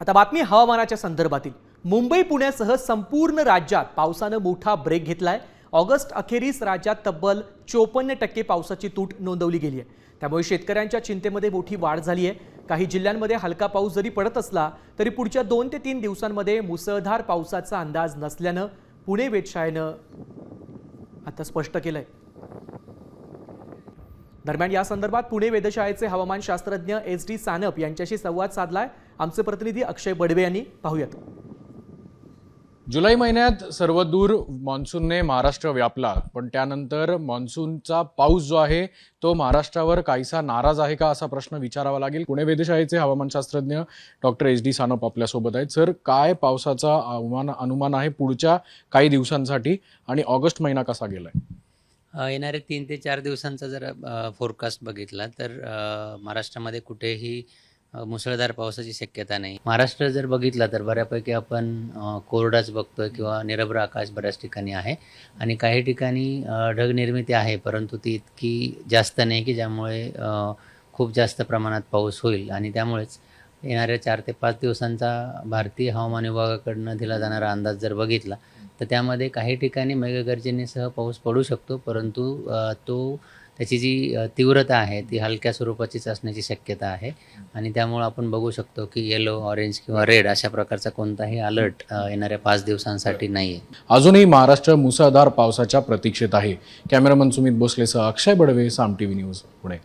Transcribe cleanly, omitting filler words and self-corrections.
आता बातमी हवामानाच्या संदर्भातील। मुंबई पुण्यासह संपूर्ण राज्यात पावसाने मोठा ब्रेक घेतलाय। ऑगस्ट अखेरीस राज्यात तब्बल 54% पावसाची तूट नोंदवली गेली आहे। त्यामुळे शेतकऱ्यांच्या चिंतेमध्ये मोठी वाढ झाली आहे। काही जिल्ह्यांमध्ये हलका पाऊस जरी पडत असला तरी पुढच्या 2 ते 3 दिवसांमध्ये मुसळधार पावसाचा अंदाज नसल्याने पुणे वेधशाळेने आता स्पष्ट केलंय। दरम्यान या संदर्भात पुणे वेधशाळेचे हवामान शास्त्रज्ञ SD सानप यांच्याशी संवाद साधलाय आमचे प्रतिनिधी अक्षय बडवे यांनी। पाहूयात। जुलै महिन्यात सर्वदूर मान्सूनने महाराष्ट्र व्यापला, पण त्यानंतर मान्सूनचा पाऊस जो आहे तो महाराष्ट्रावर काहीसा नाराज आहे का असा प्रश्न विचारावा लागेल। पुणे वेधशाळेचे हवामानशास्त्रज्ञ डॉक्टर SD सानप आपल्यासोबत आहेत। सर, काय पावसाचा अनुमान आहे पुढच्या काही दिवसांसाठी आणि ऑगस्ट महिना कसा गेलाय? येणारे 3 ते 4 दिवसांचा जर फोरकास्ट बघितला तर महाराष्ट्रामध्ये कुठेही मुसळधार पावसाची शक्यता नाही। महाराष्ट्र जर बघितला तर बऱ्यापैकी आपण कोरडाच बघतोय किंवा निरभ्र आकाश बऱ्याच ठिकाणी आहे आणि काही ठिकाणी ढग निर्मिती आहे, परंतु ती इतकी जास्त नाही की ज्यामुळे खूप जास्त प्रमाणात पाऊस होईल। आणि त्यामुळेच येणाऱ्या 4 ते 5 दिवसांचा भारतीय हवामान विभागाकडून दिला जाणारा अंदाज जर बघितला तर त्यामध्ये काही ठिकाणी मेघगर्जनेसह पाऊस पडू शकतो, परंतु त्याची जी तीव्रता आहे ती हलक्या स्वरूपाचीच असण्याची शक्यता आहे। आणि त्यामुळे आपण बघू शकतो की येलो, ऑरेंज किंवा रेड अशा प्रकारचा कोणताही अलर्ट येणाऱ्या 5 दिवसांसाठी नाही आहे। अजूनही महाराष्ट्र मुसळधार पावसाच्या प्रतीक्षेत आहे। कॅमेरामन सुमित भोसलेसह अक्षय बडवे, साम TV न्यूज, पुणे।